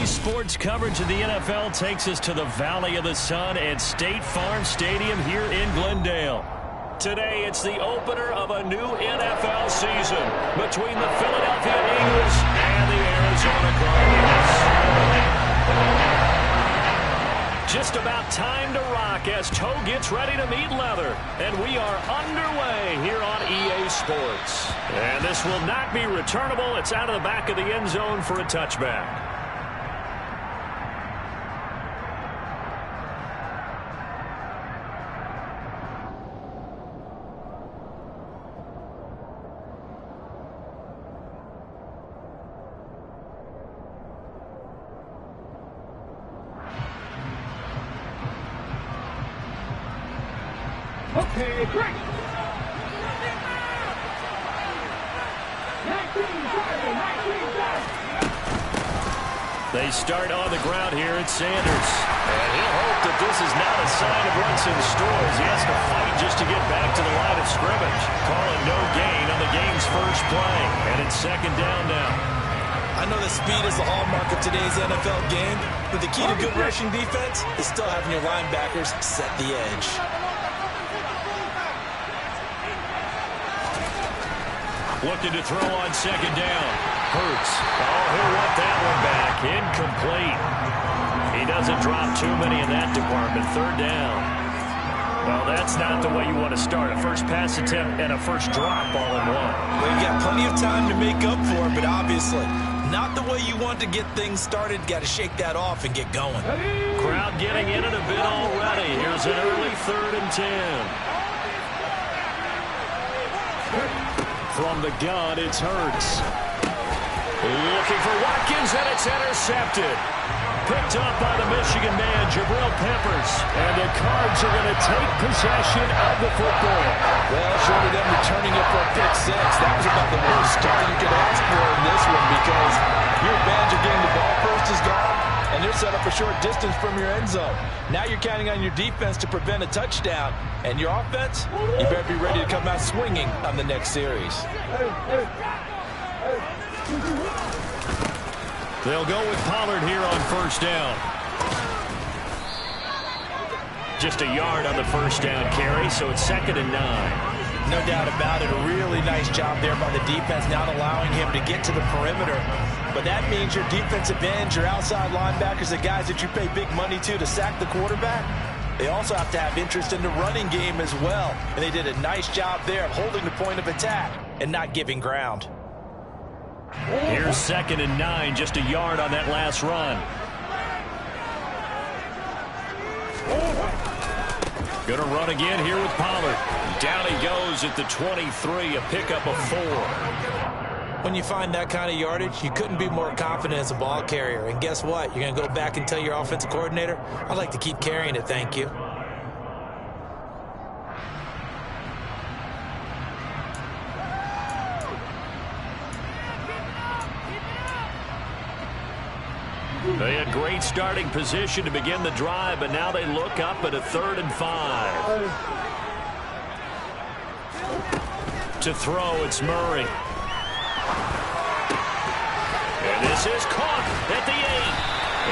EA Sports coverage of the NFL takes us to the Valley of the Sun at State Farm Stadium here in Glendale. Today, it's the opener of a new NFL season between the Philadelphia Eagles and the Arizona Cardinals. Just about time to rock as toe gets ready to meet leather. And we are underway here on EA Sports. And this will not be returnable. It's out of the back of the end zone for a touchback. Okay, great. They start on the ground here at Sanders. And he'll hope that this is not a sign of what's in store as he has to fight just to get back to the line of scrimmage. Calling no gain on the game's first play. And it's second down now. I know that speed is the hallmark of today's NFL game, but the key to good rushing defense is still having your linebackers set the edge. Looking to throw on second down. Hurts. Oh, he'll want that one back. Incomplete. He doesn't drop too many in that department. Third down. Well, that's not the way you want to start. A first pass attempt and a first drop all in one. Well, you've got plenty of time to make up for it, but obviously not the way you want to get things started. Got to shake that off and get going. Crowd getting in it a bit already. Here's an early 3rd and 10. From the gun, it's Hurts. Looking for Watkins, and it's intercepted. Picked up by the Michigan man, Jabril Peppers. And the Cards are going to take possession of the football. Well, short of them returning it for a pick six, that was about the worst start you could ask for in this one because your advantage of getting the ball first is gone, and you're set up a short distance from your end zone. Now you're counting on your defense to prevent a touchdown, and your offense, you better be ready to come out swinging on the next series. They'll go with Pollard here on first down. Just a yard on the first down carry, so it's 2nd and 9. No doubt about it. A really nice job there by the defense, not allowing him to get to the perimeter. But that means your defensive ends, your outside linebackers, the guys that you pay big money to sack the quarterback, they also have to have interest in the running game as well. And they did a nice job there of holding the point of attack and not giving ground. Here's 2nd and 9, just a yard on that last run. Gonna run again here with Pollard. Down he goes at the 23, a pickup of 4. When you find that kind of yardage, you couldn't be more confident as a ball carrier. And guess what? You're going to go back and tell your offensive coordinator, I'd like to keep carrying it, thank you. They had great starting position to begin the drive, but now they look up at a 3rd and 5. To throw, it's Murray. And this is caught at the 8.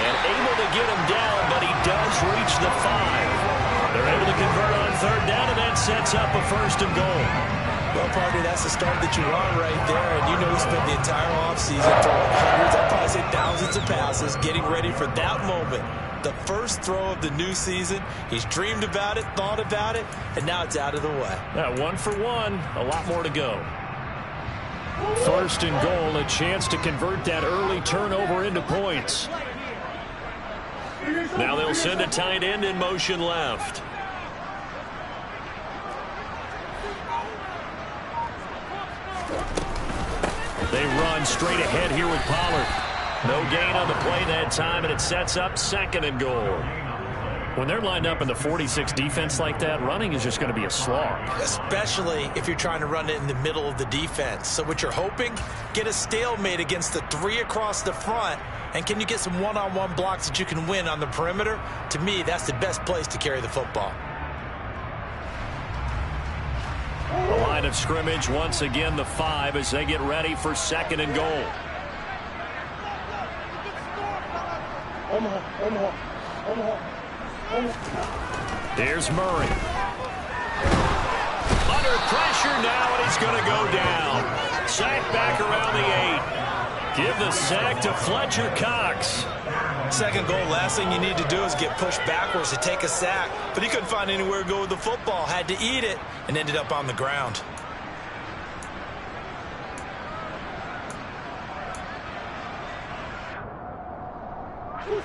And able to get him down, but he does reach the 5. They're able to convert on 3rd down, and that sets up a 1st and goal. Well, partner, that's the start that you want right there. And you know he spent the entire offseason throwing hundreds, I'd probably say thousands of passes, getting ready for that moment. The first throw of the new season. He's dreamed about it, thought about it, and now it's out of the way. 1 for 1, a lot more to go. 1st and goal, a chance to convert that early turnover into points. Now they'll send a tight end in motion left. They run straight ahead here with Pollard. No gain on the play that time, and it sets up 2nd and goal. When they're lined up in the 46 defense like that, running is just going to be a slog. Especially if you're trying to run it in the middle of the defense. So what you're hoping, get a stalemate against the 3 across the front, and can you get some one-on-one blocks that you can win on the perimeter? To me, that's the best place to carry the football. The line of scrimmage, once again, the 5 as they get ready for 2nd and goal. Here's Murray. Under pressure now, and he's going to go down. Sack back around the 8. Give the sack to Fletcher Cox. Second goal, last thing you need to do is get pushed backwards to take a sack. But he couldn't find anywhere to go with the football. Had to eat it and ended up on the ground.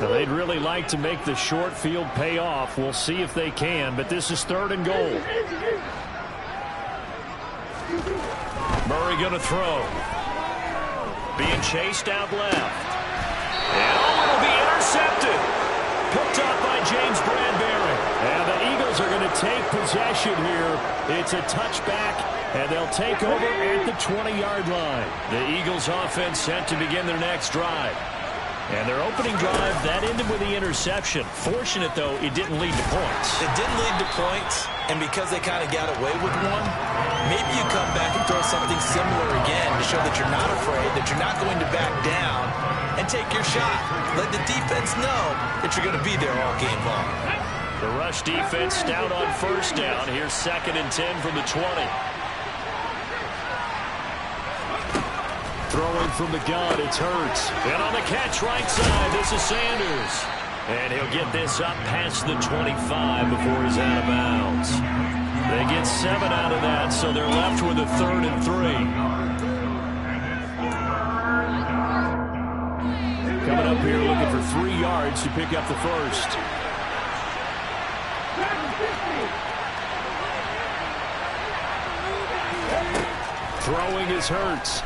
Now, they'd really like to make the short field pay off. We'll see if they can, but this is 3rd and goal. Murray going to throw. Being chased out left. And it'll be intercepted. Picked up by James Bradbury. And the Eagles are going to take possession here. It's a touchback, and they'll take over at the 20-yard line. The Eagles offense set to begin their next drive. And their opening drive, that ended with the interception. Fortunate, though, it didn't lead to points. It didn't lead to points, and because they kind of got away with one, maybe you come back and throw something similar again to show that you're not afraid, that you're not going to back down, and take your shot. Let the defense know that you're going to be there all game long. The rush defense stout on 1st down. Here's 2nd and 10 from the 20. Throwing from the gun, it's Hurts. And on the catch right side, this is Sanders. And he'll get this up past the 25 before he's out of bounds. They get 7 out of that, so they're left with a 3rd and 3. Coming up here looking for 3 yards to pick up the first. Throwing is Hurts.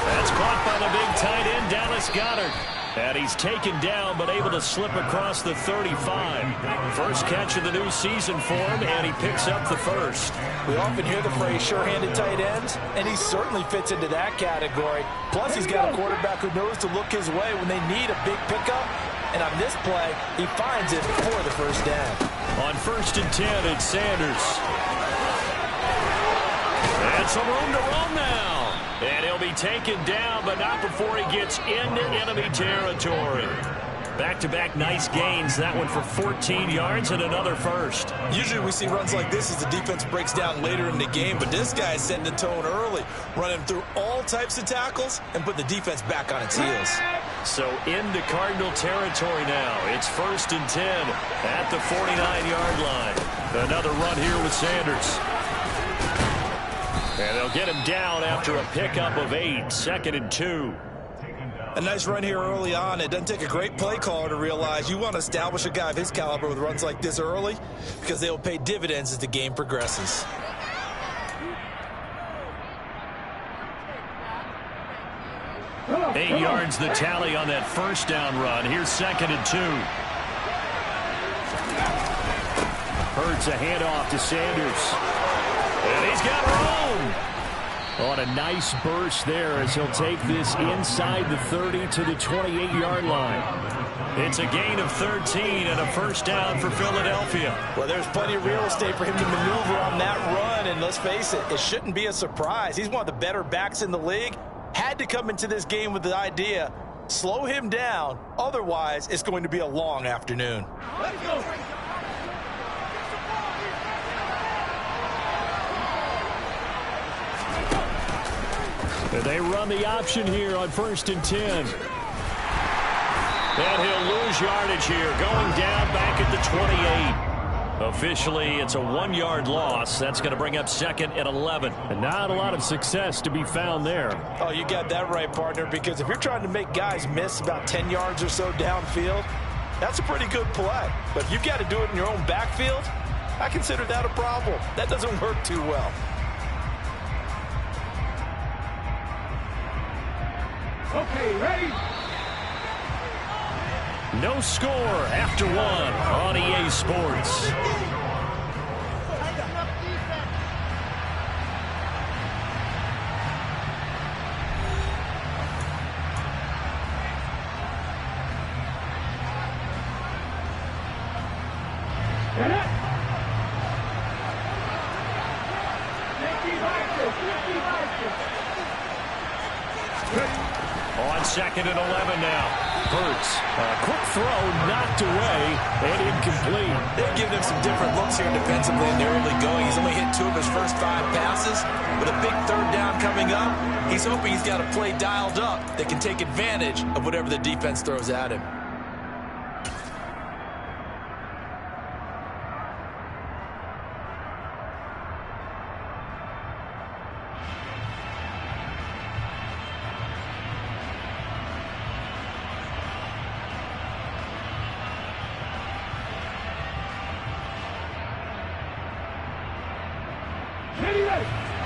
That's caught by the big tight end, Dallas Goedert. And he's taken down, but able to slip across the 35. First catch of the new season for him, and he picks up the first. We often hear the phrase sure-handed tight ends, and he certainly fits into that category. Plus, he's got a quarterback who knows to look his way when they need a big pickup. And on this play, he finds it for the first down. On 1st and 10, it's Sanders. And some room to run now. And he'll be taken down, but not before he gets into enemy territory. Back-to-back nice gains. That one for 14 yards and another first. Usually we see runs like this as the defense breaks down later in the game, but this guy is setting the tone early, running through all types of tackles and put the defense back on its heels. So into Cardinal territory now. It's 1st and 10 at the 49-yard line. Another run here with Sanders. And they'll get him down after a pickup of 8. 2nd and 2. A nice run here early on. It doesn't take a great play caller to realize you want to establish a guy of his caliber with runs like this early because they will pay dividends as the game progresses. Eight yards the tally on that first down run. Here's 2nd and 2. Hurts a handoff to Sanders. And he's got room. On a nice burst there as he'll take this inside the 30 to the 28-yard line. It's a gain of 13 and a first down for Philadelphia. Well, there's plenty of real estate for him to maneuver on that run, and let's face it, it shouldn't be a surprise. He's one of the better backs in the league. Had to come into this game with the idea, slow him down, otherwise it's going to be a long afternoon. Let's go. They run the option here on 1st and 10. And he'll lose yardage here, going down back at the 28. Officially, it's a 1-yard loss. That's going to bring up 2nd and 11. And not a lot of success to be found there. Oh, you got that right, partner, because if you're trying to make guys miss about 10 yards or so downfield, that's a pretty good play. But if you've got to do it in your own backfield, I consider that a problem. That doesn't work too well. Okay, ready? No score after 1 on EA Sports. On 2nd and 11 now. Hurts. A quick throw knocked away and incomplete. They've given him some different looks here defensively in the early going. He's only hit 2 of his first 5 passes. With a big 3rd down coming up, he's hoping he's got a play dialed up that can take advantage of whatever the defense throws at him.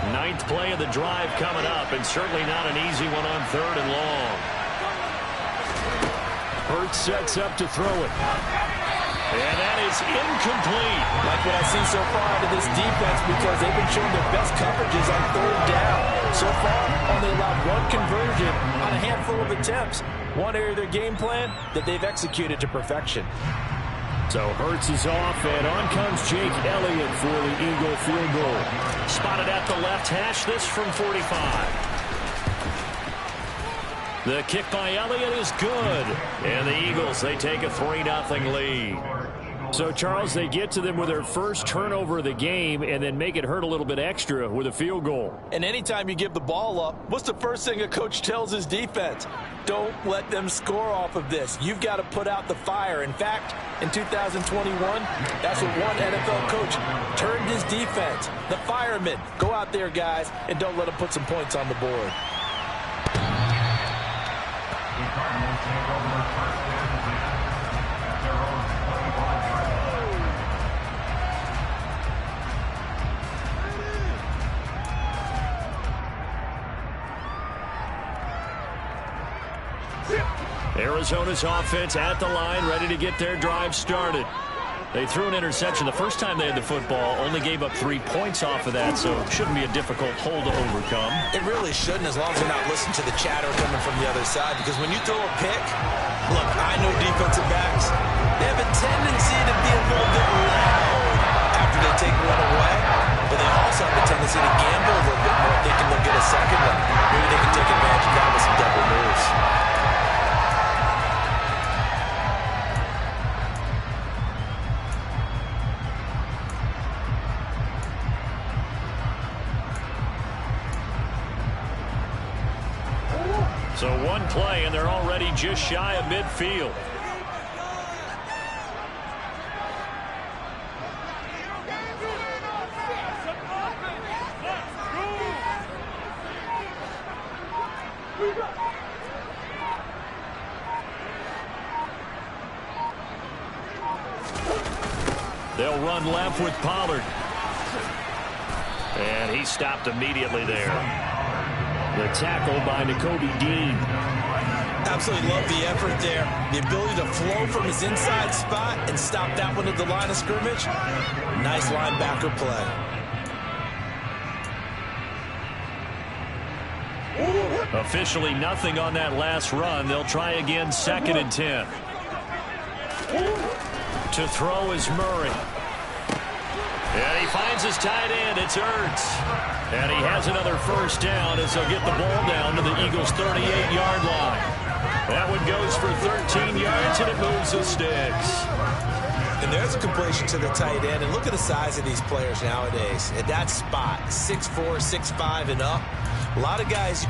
Ninth play of the drive coming up, and certainly not an easy one on 3rd and long. Hurts sets up to throw it. And that is incomplete. Like what I've seen so far out of this defense, because they've been showing their best coverages on 3rd down. So far, only allowed 1 conversion on a handful of attempts. One area of their game plan that they've executed to perfection. So Hurts is off, and on comes Jake Elliott for the Eagle field goal. Spotted at the left hash, this from 45. The kick by Elliott is good. And the Eagles, they take a 3-0 lead. So, Charles, they get to them with their first turnover of the game and then make it hurt a little bit extra with a field goal. And anytime you give the ball up, what's the first thing a coach tells his defense? Don't let them score off of this. You've got to put out the fire. In fact, in 2021, that's what one NFL coach turned his defense. The firemen. Go out there, guys, and don't let them put some points on the board. Arizona's offense at the line, ready to get their drive started. They threw an interception the first time they had the football, only gave up 3 points off of that, so it shouldn't be a difficult hole to overcome. It really shouldn't, as long as they're not listening to the chatter coming from the other side, because when you throw a pick, look, I know defensive backs, they have a tendency to be a little bit loud after they take one away, but they also have a tendency to gamble a little bit more, thinking they'll get a second one. Maybe they can take advantage of that with some double moves. So one play, and they're already just shy of midfield. They'll run left with Pollard. And he stopped immediately there. The tackle by Nakobe Dean. Absolutely love the effort there. The ability to flow from his inside spot and stop that one at the line of scrimmage. Nice linebacker play. Officially nothing on that last run. They'll try again 2nd and 10. To throw is Murray. And he finds his tight end. It's Ertz. And he has another first down as they'll get the ball down to the Eagles' 38-yard line. That one goes for 13 yards, and it moves the sticks. And there's a completion to the tight end. And look at the size of these players nowadays. At that spot, 6'4", 6'5", and up. A lot of guys...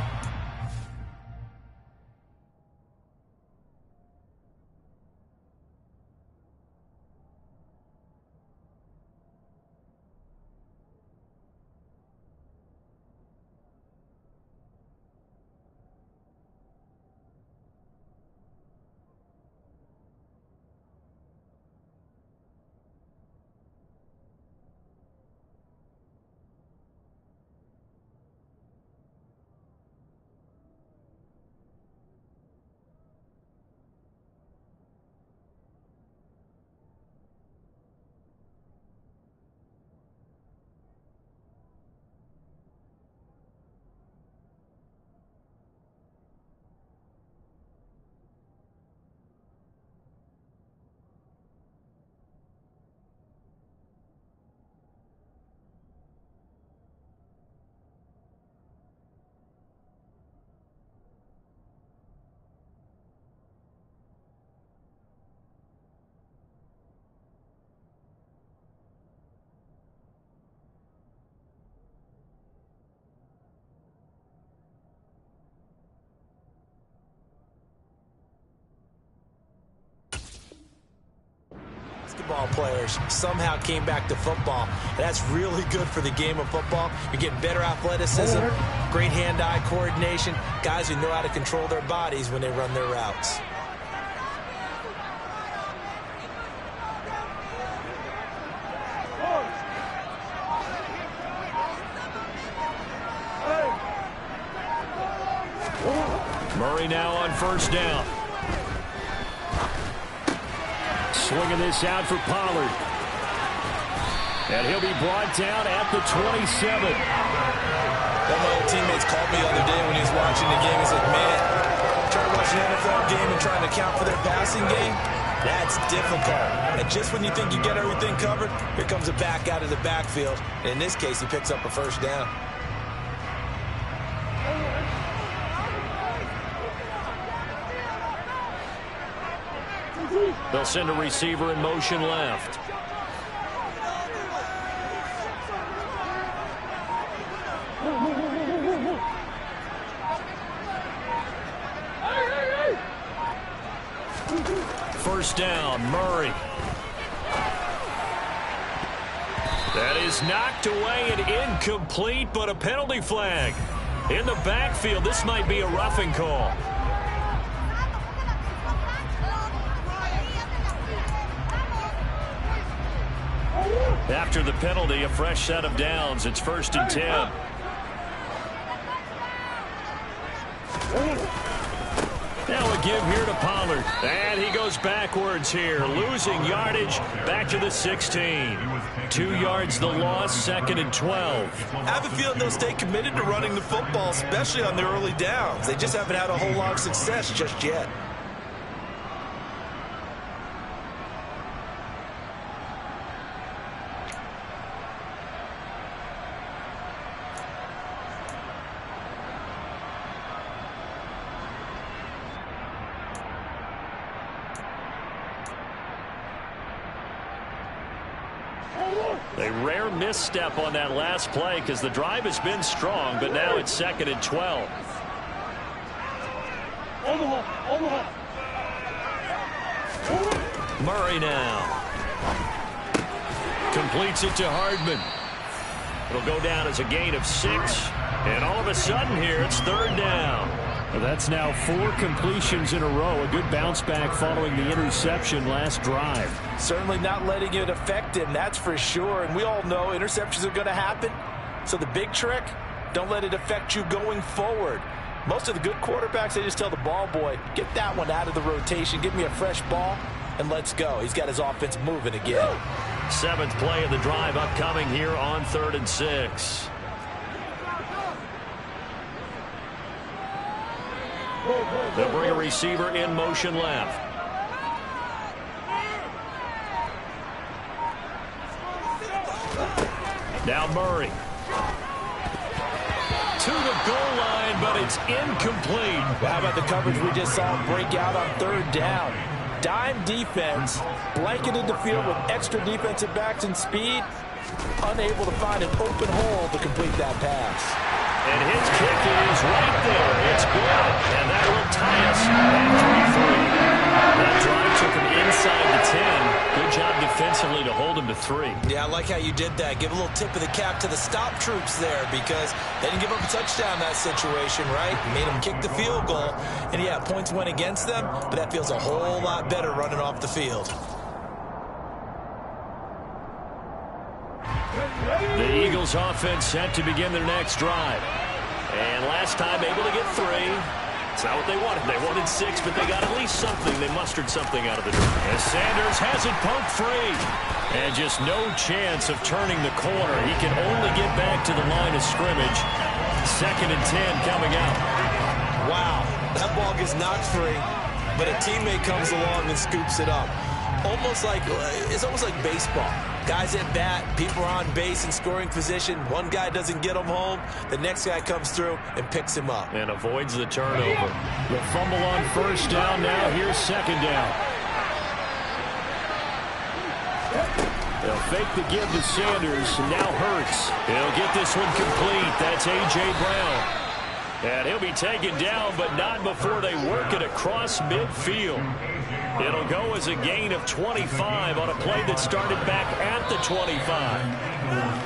basketball players somehow came back to football. And that's really good for the game of football. You're getting better athleticism, great hand-eye coordination, guys who know how to control their bodies when they run their routes. Murray now on first down. Swinging this out for Pollard. And he'll be brought down at the 27. One of my old teammates called me the other day when he was watching the game. He said, man, trying to watch an NFL game and trying to account for their passing game, that's difficult. And just when you think you get everything covered, here comes a back out of the backfield. And in this case, he picks up a first down. They'll send a receiver in motion left. First down, Murray. That is knocked away and incomplete, but a penalty flag. In the backfield, this might be a roughing call. After the penalty, a fresh set of downs. It's 1st and 10. Now a give here to Pollard. And he goes backwards here, losing yardage back to the 16. 2 yards the loss, 2nd and 12. I have a feeling they'll stay committed to running the football, especially on their early downs. They just haven't had a whole lot of success just yet. A rare misstep on that last play because the drive has been strong, but now it's 2nd and 12. Murray now. Completes it to Hardman. It'll go down as a gain of 6. And all of a sudden here, it's 3rd down. Well, that's now 4 completions in a row. A good bounce back following the interception last drive. Certainly not letting it affect him, that's for sure. And we all know interceptions are going to happen. So the big trick, don't let it affect you going forward. Most of the good quarterbacks, they just tell the ball boy, get that one out of the rotation, give me a fresh ball, and let's go. He's got his offense moving again. 7th play of the drive upcoming here on 3rd and 6. They'll bring a receiver in motion left. Now Murray. To the goal line, but it's incomplete. Well, how about the coverage we just saw him break out on 3rd down? Dime defense, blanketed the field with extra defensive backs and speed, unable to find an open hole to complete that pass. And his kick is right there. It's good. And that will tie us at 3-3. That drive took him inside the 10. Good job defensively to hold him to 3. Yeah, I like how you did that. Give a little tip of the cap to the stop troops there because they didn't give up a touchdown in that situation, right? You made them kick the field goal. And, yeah, points went against them, but that feels a whole lot better running off the field. The Eagles offense set to begin their next drive. And last time able to get 3. It's not what they wanted. They wanted 6, but they got at least something. They mustered something out of the drive. As Sanders has it poked free. And just no chance of turning the corner. He can only get back to the line of scrimmage. 2nd and 10 coming out. Wow, that ball gets knocked free, but a teammate comes along and scoops it up. It's almost like baseball. Guys at bat, people are on base in scoring position. One guy doesn't get him home. The next guy comes through and picks him up. And avoids the turnover. The fumble on 1st down. Now here's 2nd down. They'll fake the give to Sanders. Now Hurts. He'll get this one complete. That's A.J. Brown. And he'll be taken down, but not before they work it across midfield. It'll go as a gain of 25 on a play that started back at the 25.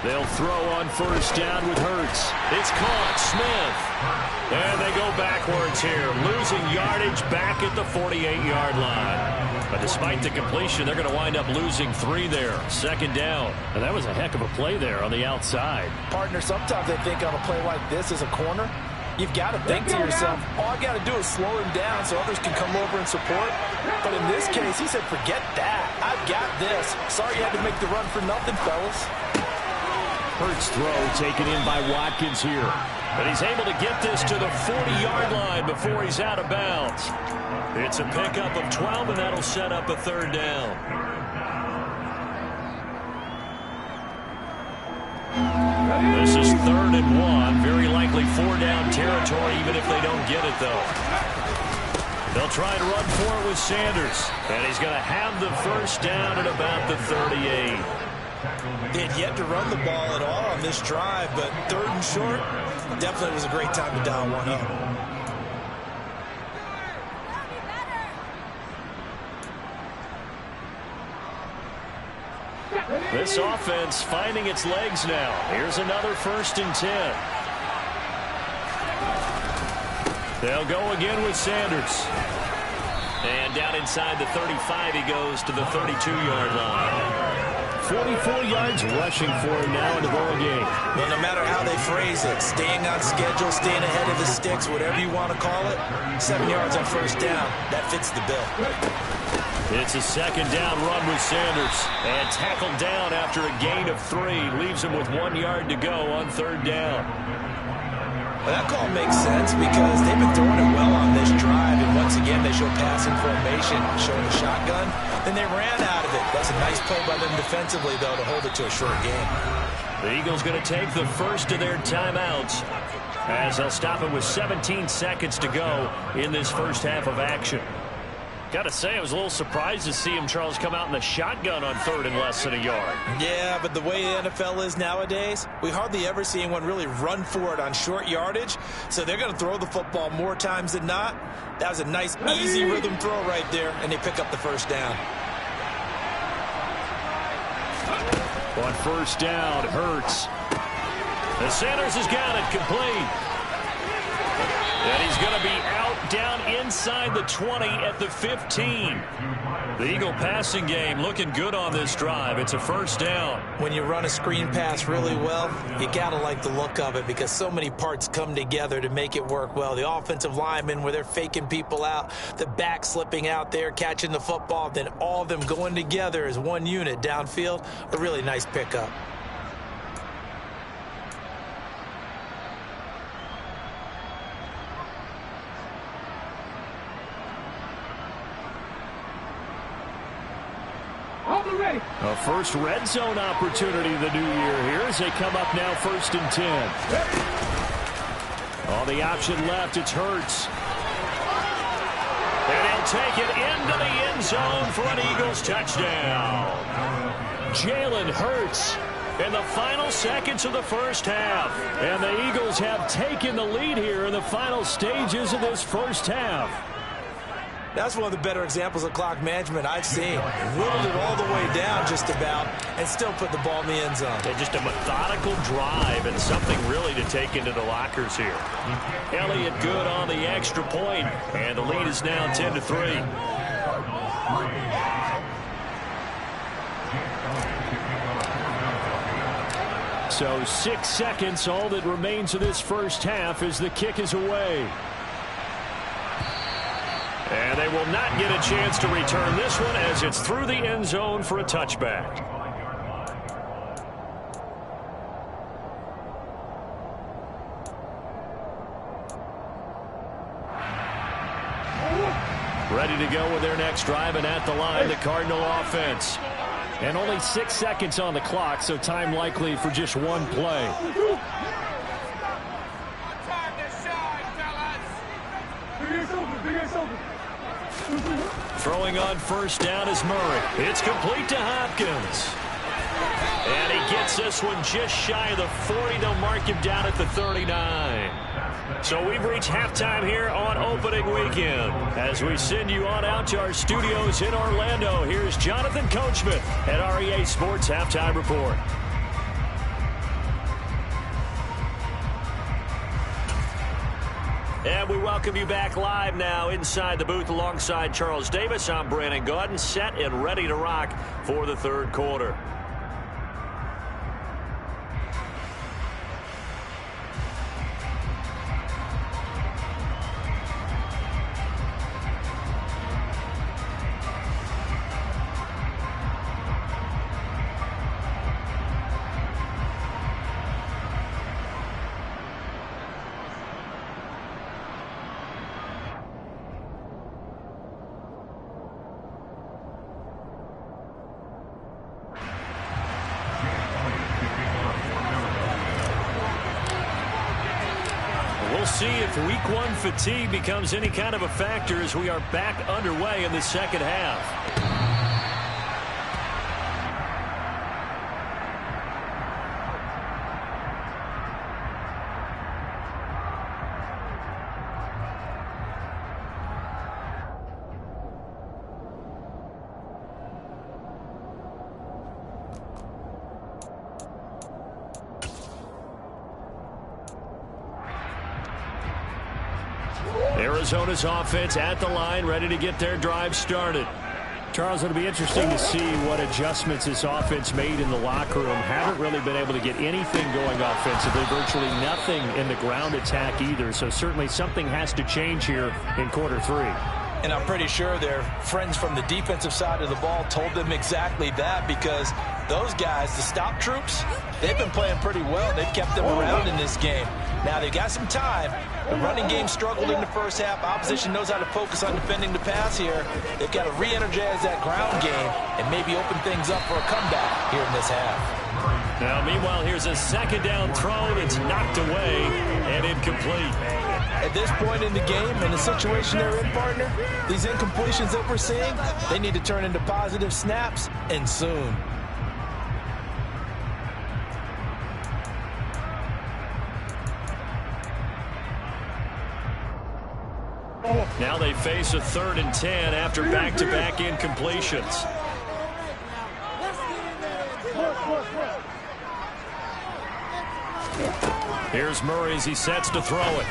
They'll throw on first down with Hurts. It's caught. Smith. And they go backwards here, losing yardage back at the 48-yard line. But despite the completion, they're going to wind up losing 3 there. Second down. And that was a heck of a play there on the outside. Partner, sometimes I think on a play like this as a corner, you've got to think to yourself, all I got to do is slow him down so others can come over and support. But in this case, he said, forget that. I've got this. Sorry you had to make the run for nothing, fellas. Hurts throw taken in by Watkins here. But he's able to get this to the 40-yard line before he's out of bounds. It's a pickup of 12, and that'll set up a third down. This is 3rd and 1. Very likely 4-down territory, even if they don't get it, though. They'll try and run for it with Sanders. And he's going to have the first down at about the 38. They had yet to run the ball at all on this drive, but 3rd and short, definitely was a great time to dial one up. This offense finding its legs now. Here's another 1st and 10. They'll go again with Sanders. And down inside the 35, he goes to the 32-yard line. 44 yards rushing for him now in the ball game. Well, no matter how they phrase it, staying on schedule, staying ahead of the sticks, whatever you want to call it, 7 yards on first down, that fits the bill. It's a 2nd down run with Sanders. And tackled down after a gain of 3. Leaves him with 1 yard to go on 3rd down. Well, that call makes sense because they've been throwing it well on this drive, and once again they show passing formation, showing a shotgun. Then they ran out of it. That's a nice play by them defensively, though, to hold it to a short game. The Eagles going to take the first of their timeouts as they'll stop it with 17 seconds to go in this first half of action. Got to say, I was a little surprised to see him, Charles, come out in the shotgun on 3rd and less than a yard. Yeah, but the way the NFL is nowadays, we hardly ever see anyone really run for it on short yardage. So they're going to throw the football more times than not. That was a nice, easy rhythm throw right there, and they pick up the first down. On first down, Hurts. The Sanders has got it complete. And he's going to be out down inside the 20 at the 15. The Eagle passing game looking good on this drive. It's a first down. When you run a screen pass really well, you got to like the look of it because so many parts come together to make it work well. The offensive linemen where they're faking people out, the back slipping out there, catching the football, then all of them going together as one unit downfield. A really nice pickup. A first red zone opportunity the new year here as they come up now 1st and 10. On the option left, it's Hurts. And he'll take it into the end zone for an Eagles touchdown. Jalen Hurts in the final seconds of the first half. And the Eagles have taken the lead here in the final stages of this first half. That's one of the better examples of clock management I've seen. Whittled it all the way down just about and still put the ball in the end zone. And just a methodical drive and something really to take into the lockers here. Elliott good on the extra point, and the lead is now 10-3. So 6 seconds, all that remains of this first half as the kick is away. And they will not get a chance to return this one as it's through the end zone for a touchback. Ready to go with their next drive, and at the line, the Cardinal offense. And only 6 seconds on the clock, so time likely for just one play. Throwing on first down is Murray. It's complete to Hopkins. And he gets this one just shy of the 40. They'll mark him down at the 39. So we've reached halftime here on opening weekend. As we send you on out to our studios in Orlando, here's Jonathan Coachman at REA Sports Halftime Report. And we welcome you back live now inside the booth alongside Charles Davis. I'm Brandon Gaudin, set and ready to rock for the third quarter. We'll see if week one fatigue becomes any kind of a factor as we are back underway in the second half. Arizona's offense at the line, ready to get their drive started. Charles, it'll be interesting to see what adjustments this offense made in the locker room. Haven't really been able to get anything going offensively, virtually nothing in the ground attack either. So certainly something has to change here in quarter three. And I'm pretty sure their friends from the defensive side of the ball told them exactly that, because those guys, the stop troops, they've been playing pretty well. They've kept them around in this game. Now they've got some time. The running game struggled in the first half. Opposition knows how to focus on defending the pass here. They've got to re-energize that ground game and maybe open things up for a comeback here in this half. Now, meanwhile, here's a second down throw that's knocked away and incomplete. At this point in the game, in the situation they're in, partner, these incompletions that we're seeing, they need to turn into positive snaps, and soon. Now they face a 3rd and 10 after back-to-back incompletions. Here's Murray as he sets to throw it.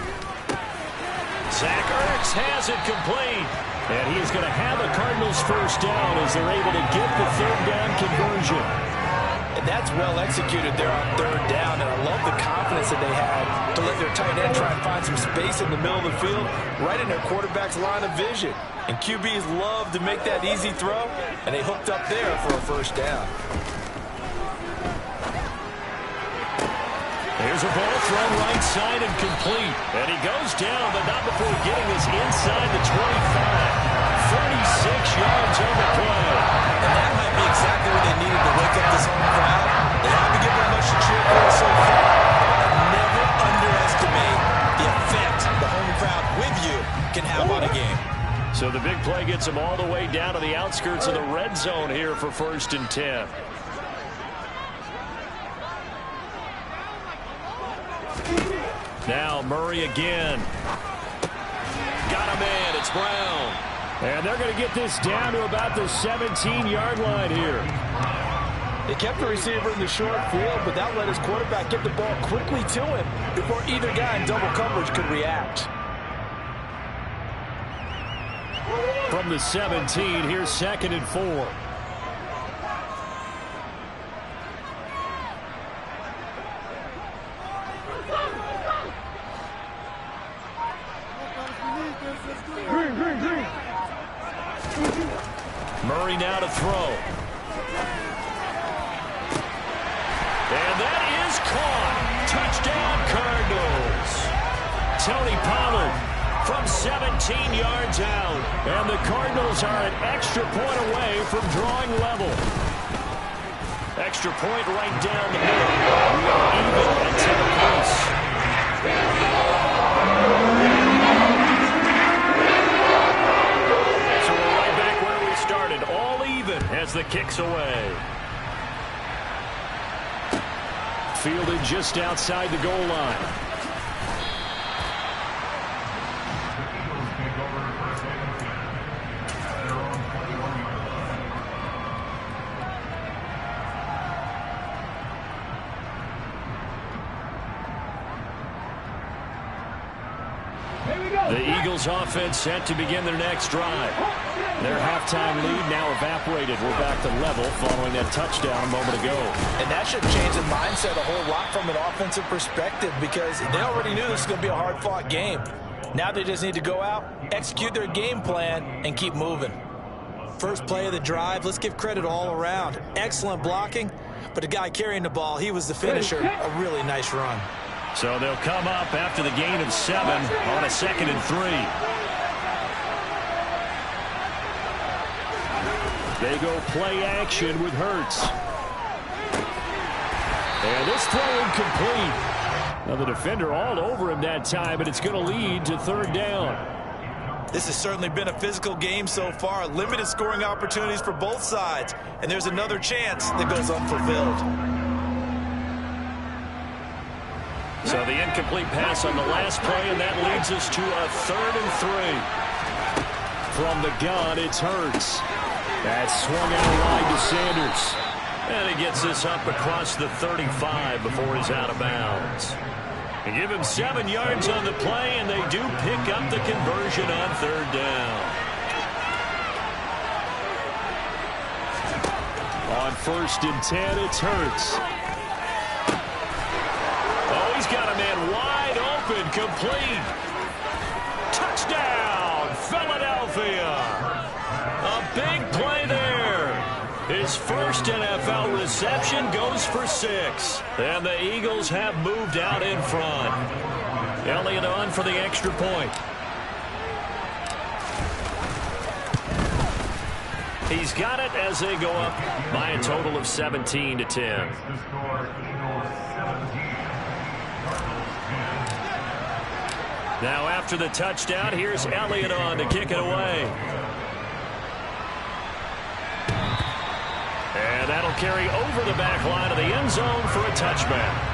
Zach Ertz has it complete. And he is going to have a Cardinals first down as they're able to get the 3rd down conversion. And that's well executed there on 3rd down, and I love the confidence that they had to let their tight end try and find some space in the middle of the field, right in their quarterback's line of vision. And QBs love to make that easy throw, and they hooked up there for a first down. Here's a ball thrown right side and complete. And he goes down, but not before getting this inside the 25. 36 yards on the play. And that might be exactly what they needed to wake up this home crowd. They haven't given them much to cheer for so far. Never underestimate the effect the home crowd with you can have on a game. So the big play gets them all the way down to the outskirts of the red zone here for 1st and 10. Now Murray again. Got a man. It's Brown. And they're going to get this down to about the 17-yard line here. They kept the receiver in the short field, but that let his quarterback get the ball quickly to him before either guy in double coverage could react. From the 17, here's 2nd and 4. Murray now to throw. And that is caught. Touchdown, Cardinals. Tony Pollard from 17 yards out. And the Cardinals are an extra point away from drawing level. Extra point right down the middle. We are even at 10 apiece. So we're right back where we started. All even as the kick's away. Fielded just outside the goal line. The Eagles offense set to begin their next drive. Their halftime lead now evaporated. We're back to level following that touchdown a moment ago. And that should change the mindset a whole lot from an offensive perspective because they already knew this was going to be a hard-fought game. Now they just need to go out, execute their game plan, and keep moving. First play of the drive, let's give credit all around. Excellent blocking, but the guy carrying the ball, he was the finisher. A really nice run. So they'll come up after the gain of 7 on a 2nd and 3. They go play action with Hurts. And this throw incomplete. Now the defender all over him that time, but it's going to lead to 3rd down. This has certainly been a physical game so far. Limited scoring opportunities for both sides. And there's another chance that goes unfulfilled. So the incomplete pass on the last play, and that leads us to a 3rd and 3. From the gun, it's Hurts. That's swung out wide to Sanders. And he gets this up across the 35 before he's out of bounds. They give him 7 yards on the play, and they do pick up the conversion on 3rd down. On 1st and 10, it's Hurts. Oh, he's got a man wide open, complete. Touchdown, Philadelphia. A big play there. His first NFL reception goes for 6. And the Eagles have moved out in front. Elliott on for the extra point. He's got it as they go up by a total of 17-10. Now after the touchdown, here's Elliott on to kick it away. And that'll carry over the back line of the end zone for a touchback.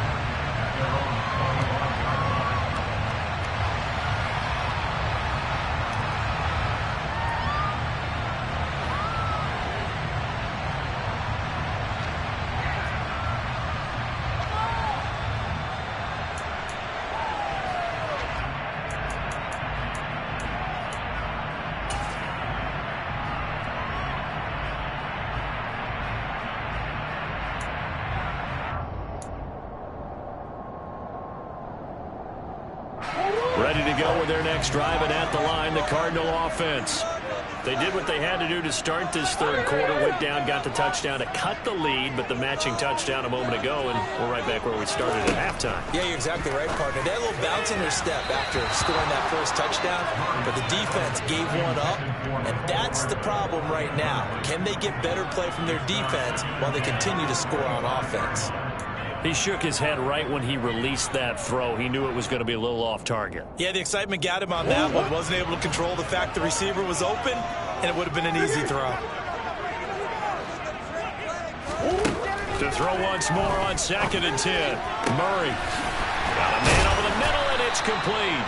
Ready to go with their next drive, and at the line, the Cardinal offense. They did what they had to do to start this 3rd quarter, went down, got the touchdown to cut the lead, but the matching touchdown a moment ago, and we're right back where we started at halftime. Yeah, you're exactly right, partner. They had a little bounce in their step after scoring that first touchdown, but the defense gave one up, and that's the problem right now. Can they get better play from their defense while they continue to score on offense? He shook his head right when he released that throw. He knew it was going to be a little off target. Yeah, the excitement got him on that one. Wasn't able to control the fact the receiver was open, and it would have been an easy throw. To throw once more on 2nd and 10. Murray. Got a man over the middle, and it's complete.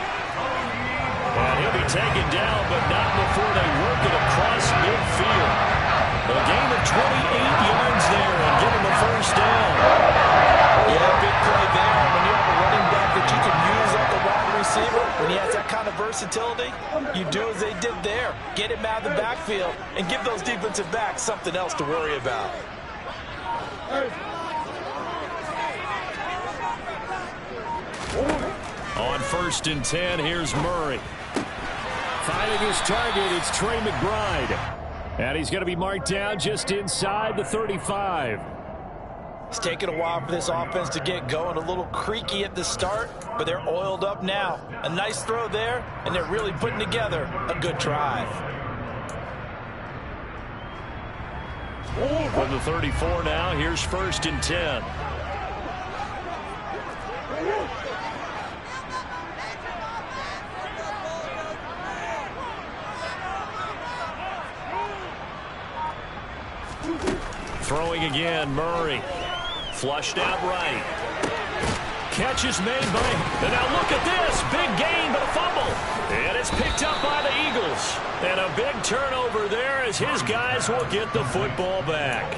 And he'll be taken down, but not before they work it across midfield. A gain of 28 yards there and give him a 1st down. Yeah, big play there. When you have a running back that you can use like a wide receiver, when he has that kind of versatility, you do as they did there. Get him out of the backfield and give those defensive backs something else to worry about. On 1st and 10, here's Murray. Finding his target, it's Trey McBride. And he's going to be marked down just inside the 35. It's taken a while for this offense to get going. A little creaky at the start, but they're oiled up now. A nice throw there, and they're really putting together a good drive. From the 34 now, here's 1st and 10. Throwing again, Murray. Flushed out right. Catch is made by, and now look at this. Big gain, but a fumble. And it's picked up by the Eagles. And a big turnover there as his guys will get the football back.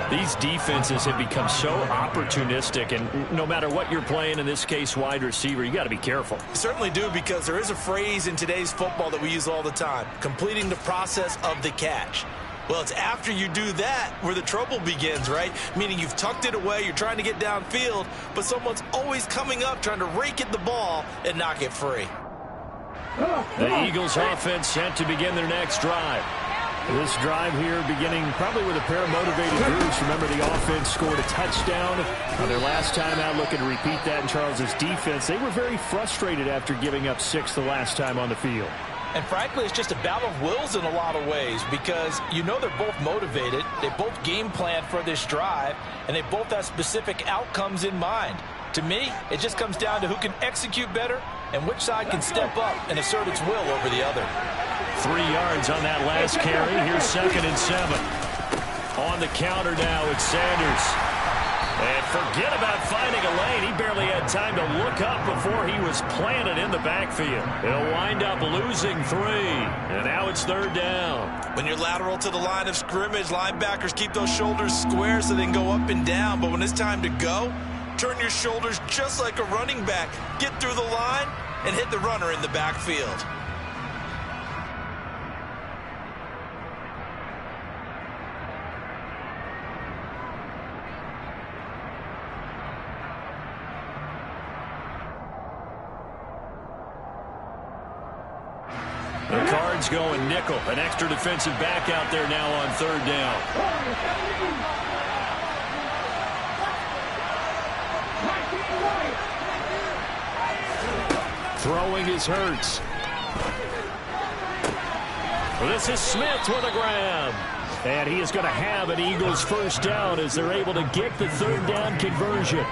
These defenses have become so opportunistic, and no matter what you're playing, in this case wide receiver, you got to be careful. You certainly do, because there is a phrase in today's football that we use all the time: completing the process of the catch. Well, it's after you do that where the trouble begins, right? Meaning you've tucked it away, you're trying to get downfield, but someone's always coming up trying to rake at the ball and knock it free. The Eagles offense set to begin their next drive. This drive here beginning probably with a pair of motivated groups. Remember, the offense scored a touchdown on their last time out. Looking to repeat that in Charles's defense. They were very frustrated after giving up 6 the last time on the field. And frankly, it's just a battle of wills in a lot of ways, because you know they're both motivated, they both game plan for this drive, and they both have specific outcomes in mind. To me, it just comes down to who can execute better and which side can step up and assert its will over the other. 3 yards on that last carry. Here's 2nd and 7. On the counter now, it's Sanders. And forget about finding a lane. He barely had time to look up before he was planted in the backfield. He'll wind up losing 3. And now it's 3rd down. When you're lateral to the line of scrimmage, linebackers keep those shoulders square so they can go up and down. But when it's time to go, turn your shoulders just like a running back. Get through the line and hit the runner in the backfield. The Cards going nickel. An extra defensive back out there now on 3rd down. Throwing is Hurts. This is Smith with a grab. And he is going to have an Eagles 1st down as they're able to get the 3rd down conversion.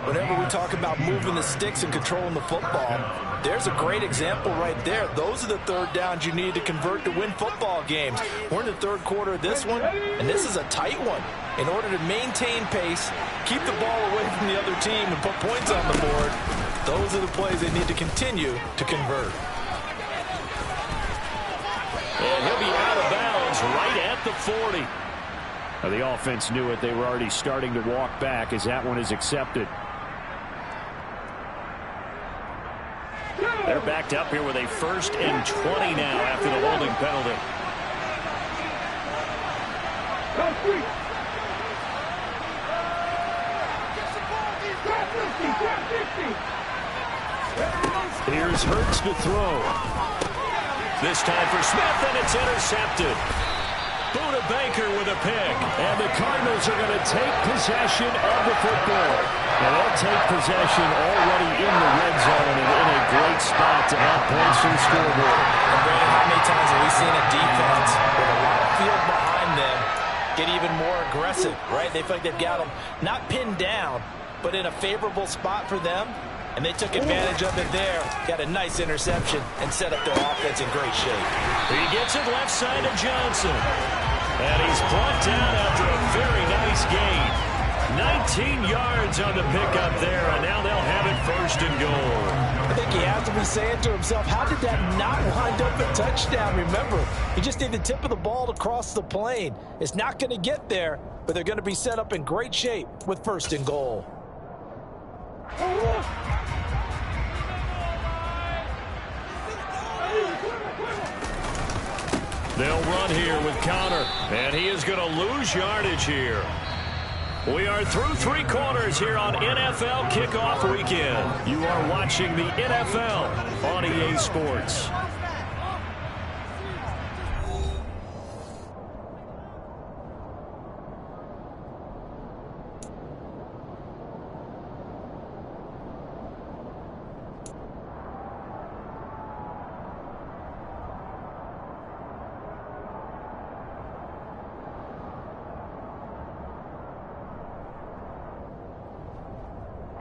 Whenever we talk about moving the sticks and controlling the football, there's a great example right there. Those are the 3rd downs you need to convert to win football games. We're in the 3rd quarter of this one, and this is a tight one. In order to maintain pace, keep the ball away from the other team, and put points on the board, those are the plays they need to continue to convert. And he'll be out of bounds right at the 40. Now, the offense knew it. They were already starting to walk back as that one is accepted. They're backed up here with a 1st and 20 now after the holding penalty. Here's Hurts to throw. This time for Smith, and it's intercepted. Buda Baker with a pick, and the Cardinals are going to take possession of the football. And they'll take possession already in the red zone and in a great spot to add points to the scoreboard. And Brandon, how many times have we seen a defense with a lot of field behind them get even more aggressive, right? They feel like they've got them not pinned down, but in a favorable spot for them, and they took advantage of it there. Got a nice interception and set up their offense in great shape. He gets it left side to Johnson. And he's brought down after a very nice gain. 19 yards on the pickup there, and now they'll have it 1st and goal. I think he has to be saying to himself, how did that not wind up a touchdown? Remember, he just need the tip of the ball to cross the plane. It's not going to get there, but they're going to be set up in great shape with 1st and goal. They'll run here with Connor, and he is going to lose yardage here. We are through 3 quarters here on NFL Kickoff Weekend. You are watching the NFL on EA Sports.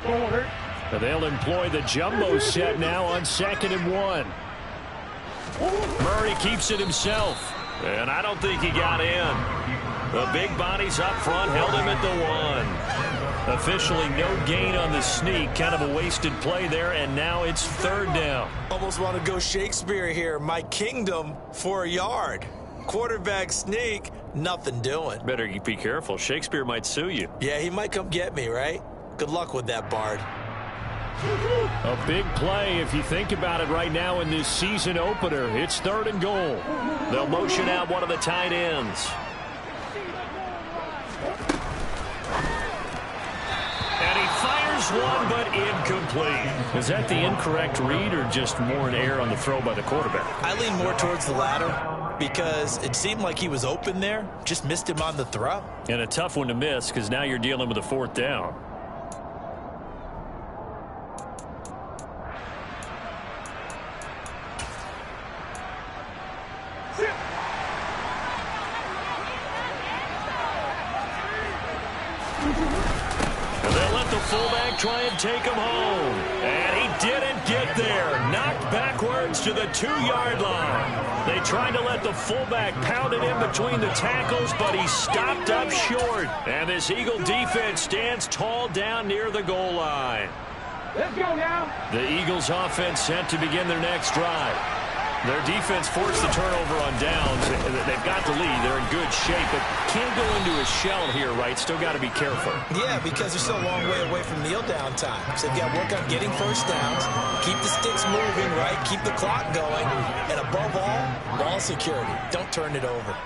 They'll employ the jumbo set now on 2nd and 1. Murray keeps it himself, and I don't think he got in. The big bodies up front held him at the 1. Officially no gain on the sneak. Kind of a wasted play there, and now it's 3rd down. Almost want to go Shakespeare here. My kingdom for a yard. Quarterback sneak, nothing doing. Better be careful. Shakespeare might sue you. Yeah, he might come get me, right? Good luck with that, Bard. A big play if you think about it right now in this season opener. It's 3rd and goal. They'll motion out one of the tight ends. And he fires one, but incomplete. Was that the incorrect read or just more an error on the throw by the quarterback? I lean more towards the latter because it seemed like he was open there. Just missed him on the throw. And a tough one to miss because now you're dealing with a 4th down. Fullback try and take him home. And he didn't get there. Knocked backwards to the 2-yard line. They tried to let the fullback pound it in between the tackles, but he stopped up short. And this Eagle defense stands tall down near the goal line. Let's go now. The Eagles offense set to begin their next drive. Their defense forced the turnover on downs. They've got the lead. They're in good shape, but can't go into a shell here, right? Still got to be careful. Yeah, because they're still a long way away from kneel down time. So they've got to work on getting first downs, keep the sticks moving, right? Keep the clock going. And above all, ball security. Don't turn it over.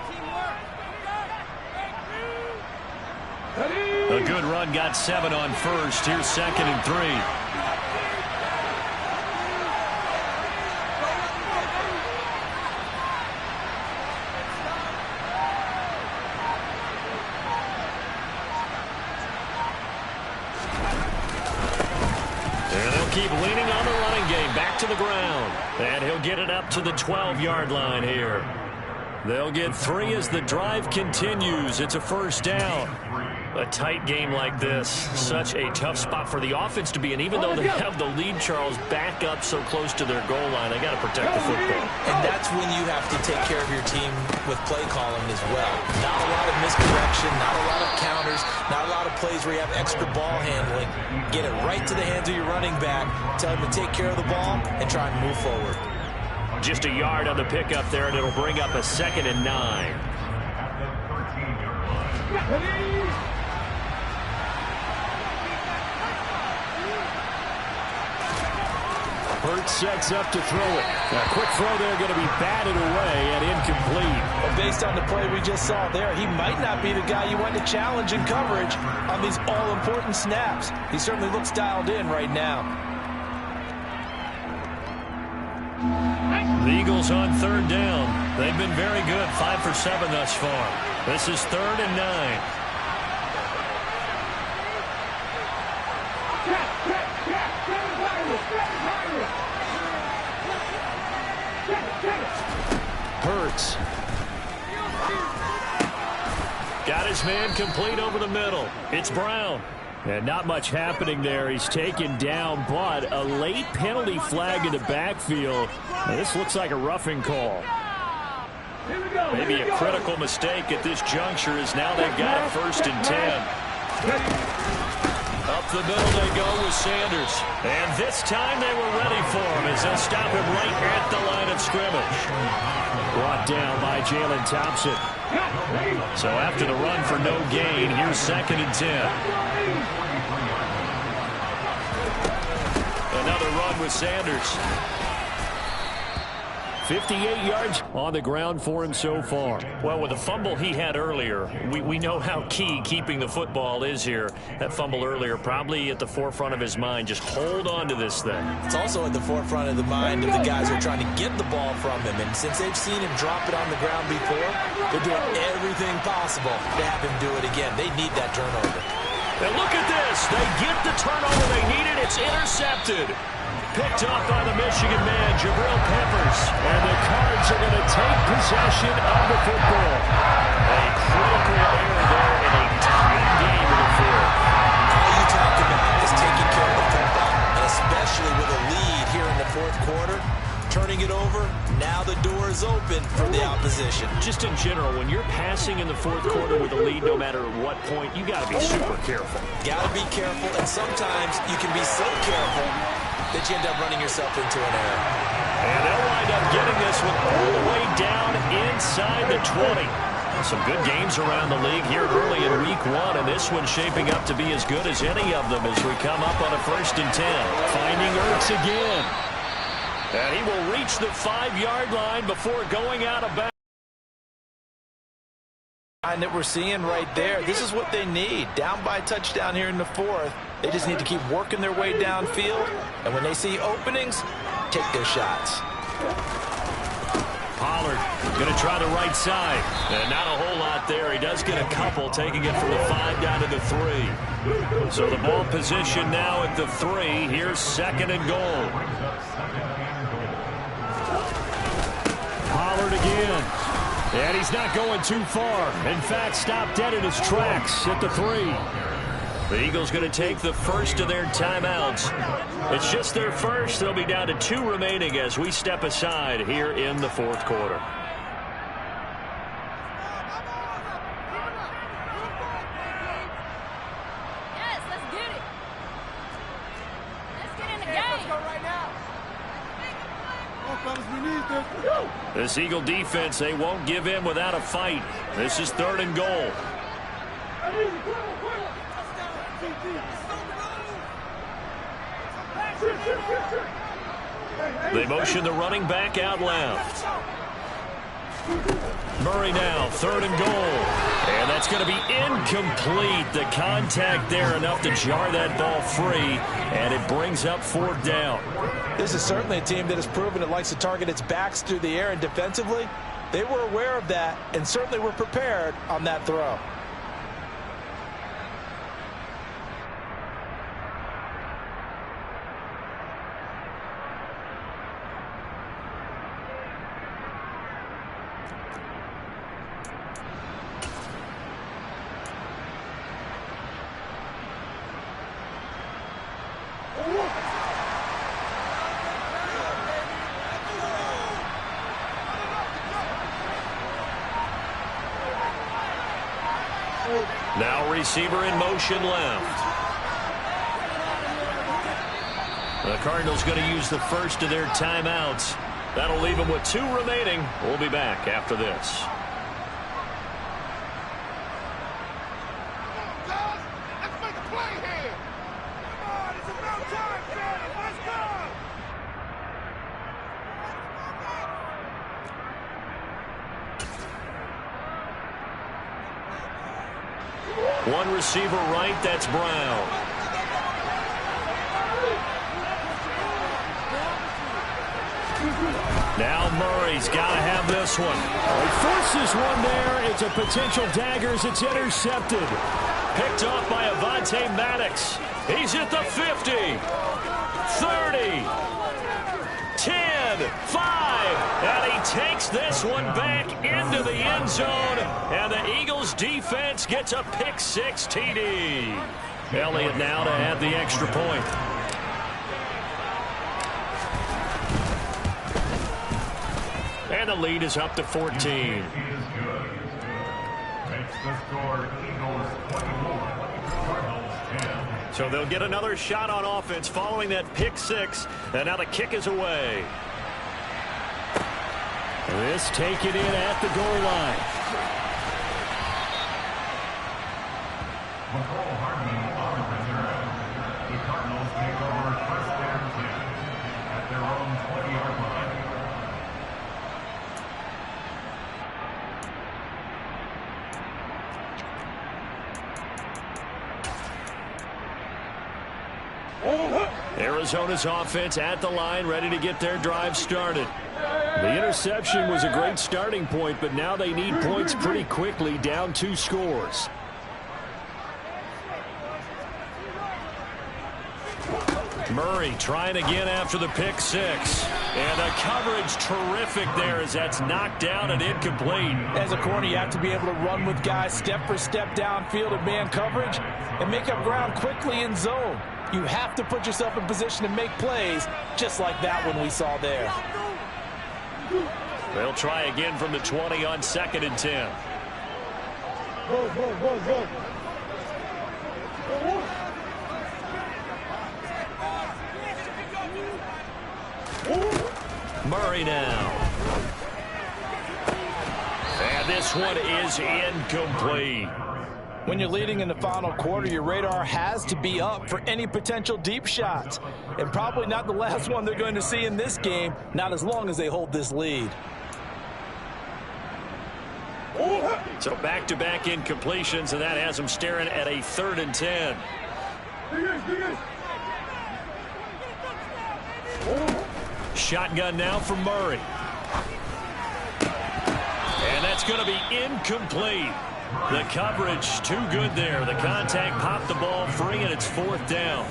A good run got 7 on first. Here's 2nd and 3. Keep leaning on the running game. Back to the ground. And he'll get it up to the 12-yard line here. They'll get 3 as the drive continues. It's a 1st down. A tight game like this, such a tough spot for the offense to be in. Even though they have the lead, Charles, back up so close to their goal line, they got to protect the football. And that's when you have to take care of your team with play calling as well. Not a lot of misdirection, not a lot of counters, not a lot of plays where you have extra ball handling. Get it right to the hands of your running back, tell him to take care of the ball, and try and move forward. Just a yard on the pickup there, and it'll bring up a 2nd and 9. Hurts sets up to throw it. A quick throw there going to be batted away and incomplete. Well, based on the play we just saw there, he might not be the guy you want to challenge in coverage on these all-important snaps. He certainly looks dialed in right now. The Eagles on 3rd down. They've been very good, 5 for 7 thus far. This is 3rd and 9. Hurts. Got his man complete over the middle. It's Brown. And not much happening there. He's taken down, but a late penalty flag in the backfield. Now, this looks like a roughing call. Maybe a critical mistake at this juncture as now they've got a 1st and 10. Up the middle they go with Sanders. And this time they were ready for him as they'll stop him right at the line of scrimmage. Brought down by Jalen Thompson. So after the run for no gain, here's 2nd and 10. Another run with Sanders. 58 yards on the ground for him so far. Well, with the fumble he had earlier, we know how key keeping the football is here. That fumble earlier probably at the forefront of his mind. Just hold on to this thing. It's also at the forefront of the mind of the guys who are trying to get the ball from him. And since they've seen him drop it on the ground before, they're doing everything possible to have him do it again. They need that turnover. And look at this. They get the turnover they needed. It's intercepted. Picked up by the Michigan man, Jabril Peppers. And the Cards are going to take possession of the football. A critical error there in a tight game in the fourth. All you talked about is taking care of turning it over, now the door is open for the opposition. Just in general, when you're passing in the fourth quarter with a lead, no matter what point, you got to be super careful. Got to be careful, and sometimes you can be so careful that you end up running yourself into an error. And they'll wind up getting this one all the way down inside the 20. Some good games around the league here early in week one, and this one's shaping up to be as good as any of them as we come up on a 1st and 10. Finding Ertz again. And he will reach the 5-yard line before going out of bounds. That we're seeing right there, this is what they need. Down by a touchdown here in the 4th. They just need to keep working their way downfield, and when they see openings, take their shots. Pollard going to try the right side. And not a whole lot there. He does get a couple, taking it from the 5 down to the 3. So the ball position now at the 3. Here's 2nd and goal. Pollard again. And he's not going too far. In fact, stopped dead in his tracks at the 3. The Eagles going to take the first of their timeouts. It's just their first. They'll be down to 2 remaining as we step aside here in the 4th quarter. Yes, let's get it. Let's get in the game. Let's go right now. This Eagle defense, they won't give in without a fight. This is 3rd and goal. They motion the running back out left. Murray now, 3rd and goal. And that's going to be incomplete. The contact there enough to jar that ball free. And it brings up 4th down. This is certainly a team that has proven it likes to target its backs through the air, and defensively, they were aware of that and certainly were prepared on that throw. Now receiver in motion left. The Cardinals going to use the first of their timeouts. That'll leave them with 2 remaining. We'll be back after this. Let's make a play here. Come on, it's about time, fellas. Let's go. One receiver right, that's Brown. Now Murray's got to have this one. He forces one there. It's a potential dagger as it's intercepted. Picked off by Avonte Maddox. He's at the 50, 30, 10, 5, and he takes this one back into the end zone, and the Eagles defense gets a pick-6 TD. Elliott now to add the extra point. And the lead is up to 14. So they'll get another shot on offense following that pick-6, and now the kick is away. This taken in at the goal line. The Cardinals take over 1st and 10 at their own 20-yard line. Arizona's offense at the line, ready to get their drive started. The interception was a great starting point, but now they need points pretty quickly, down 2 scores. Murray trying again after the pick-6. And the coverage terrific there as that's knocked down and incomplete. As a corner, you have to be able to run with guys step for step downfield in man coverage and make up ground quickly in zone. You have to put yourself in position to make plays just like that one we saw there. They'll try again from the 20 on 2nd and 10. Murray now. And this one is incomplete. When you're leading in the final quarter, your radar has to be up for any potential deep shots. And probably not the last one they're going to see in this game, not as long as they hold this lead. So back-to-back incompletions, and that has them staring at a 3rd and 10. Shotgun now for Murray. And that's going to be incomplete. The coverage too good there. The contact popped the ball free, and it's 4th down.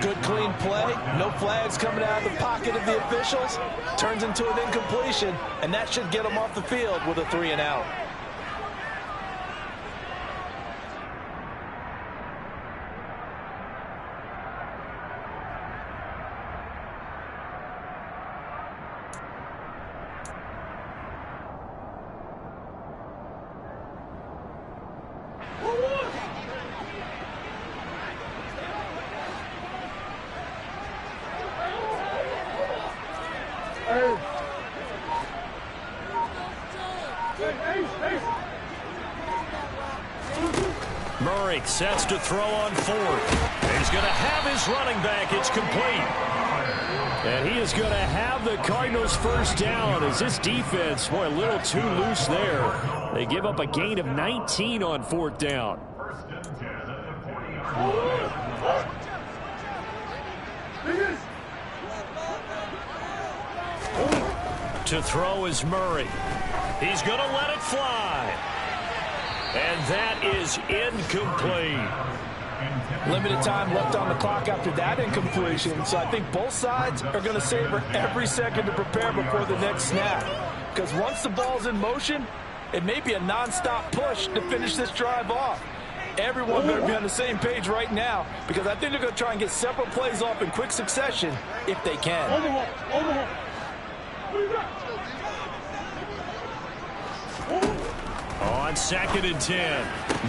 Good clean play. No flags coming out of the pocket of the officials. Turns into an incompletion, and that should get them off the field with a 3 and out. Murray sets to throw on 4th. He's going to have his running back. It's complete. And he is going to have the Cardinals first down as this defense, boy, a little too loose there. They give up a gain of 19 on 4th down. To throw is Murray. He's going to let it fly. And that is incomplete. Limited time left on the clock after that incompletion, so I think both sides are going to savor every second to prepare before the next snap. Because once the ball's in motion, it may be a nonstop push to finish this drive off. Everyone better be on the same page right now, because I think they're going to try and get several plays off in quick succession if they can. On 2nd and 10,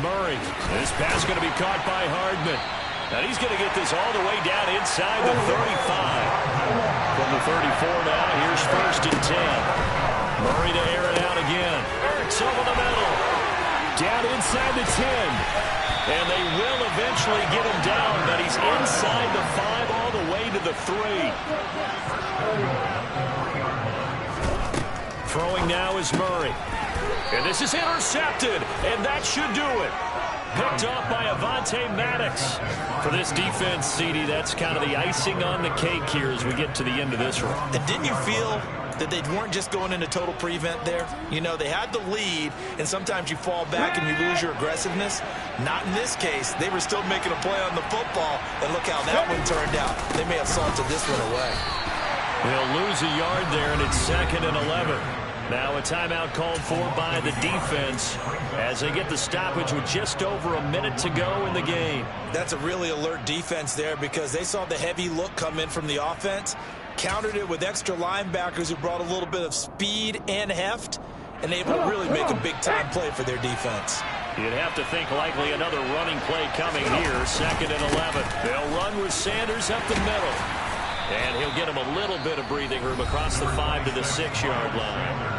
Murray. This pass going to be caught by Hardman. And he's going to get this all the way down inside the 35. From the 34 now, here's 1st and 10. Murray to air it out again. Ertz over the middle. Down inside the 10. And they will eventually get him down, but he's inside the 5 all the way to the 3. Throwing now is Murray. And this is intercepted, and that should do it. Picked off by Avonte Maddox. For this defense, CD, that's kind of the icing on the cake here as we get to the end of this one. And didn't you feel that they weren't just going into total prevent there? You know, they had the lead, and sometimes you fall back and you lose your aggressiveness. Not in this case. They were still making a play on the football, and look how that one turned out. They may have salted this one away. They'll lose a yard there, and it's 2nd and 11. Now a timeout called for by the defense as they get the stoppage with just over a minute to go in the game. That's a really alert defense there because they saw the heavy look come in from the offense, countered it with extra linebackers who brought a little bit of speed and heft, and able to really make a big-time play for their defense. You'd have to think likely another running play coming here, 2nd and 11. They'll run with Sanders up the middle. And he'll get him a little bit of breathing room across the 5 to the 6-yard line.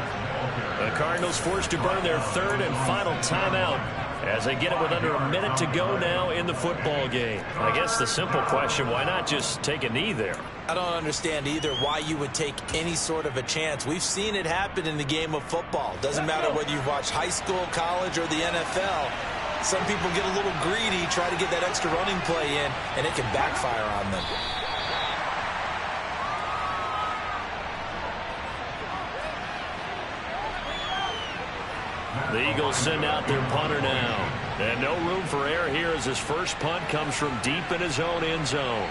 The Cardinals forced to burn their 3rd and final timeout as they get it with under a minute to go now in the football game. I guess the simple question, why not just take a knee there? I don't understand either why you would take any sort of a chance. We've seen it happen in the game of football. Doesn't matter whether you've watched high school, college, or the NFL. Some people get a little greedy, try to get that extra running play in, and it can backfire on them. The Eagles send out their punter now. And no room for error here as his first punt comes from deep in his own end zone.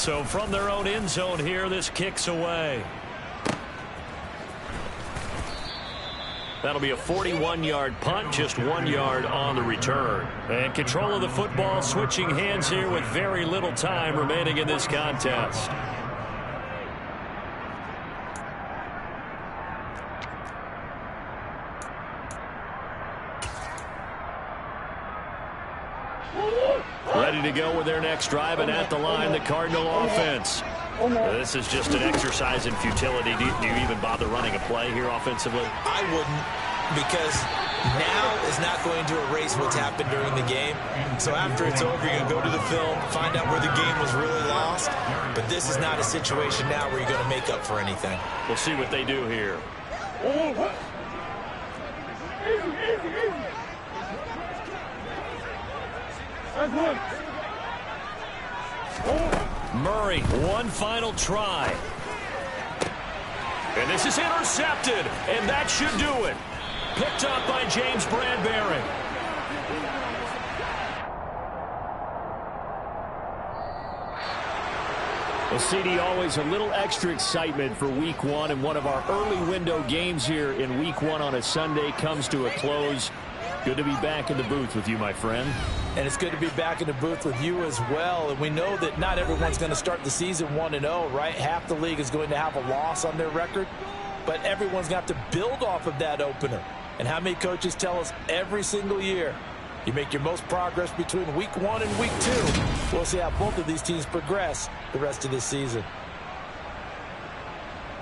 So from their own end zone here, this kicks away. That'll be a 41-yard punt, just 1 yard on the return. And control of the football switching hands here with very little time remaining in this contest. Ready to go with their next drive, and at the line, the Cardinal offense. This is just an exercise in futility. Do you even bother running a play here offensively? I wouldn't, because now is not going to erase what's happened during the game. So after it's over, you're going to go to the film, find out where the game was really lost. But this is not a situation now where you're going to make up for anything. We'll see what they do here. Murray, one final try. And this is intercepted, and that should do it. Picked up by James Bradbury. Well, CD, always a little extra excitement for Week 1, and one of our early window games here in Week 1 on a Sunday comes to a close. Good to be back in the booth with you, my friend. And it's good to be back in the booth with you as well. And we know that not everyone's going to start the season 1-0, right? Half the league is going to have a loss on their record. But everyone's got to build off of that opener. And how many coaches tell us every single year, you make your most progress between Week 1 and Week 2. We'll see how both of these teams progress the rest of this season.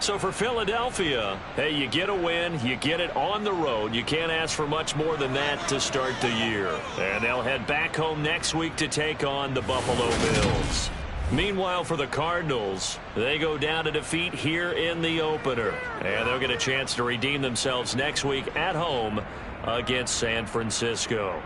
So for Philadelphia, hey, you get a win, you get it on the road. You can't ask for much more than that to start the year. And they'll head back home next week to take on the Buffalo Bills. Meanwhile, for the Cardinals, they go down to defeat here in the opener. And they'll get a chance to redeem themselves next week at home against San Francisco.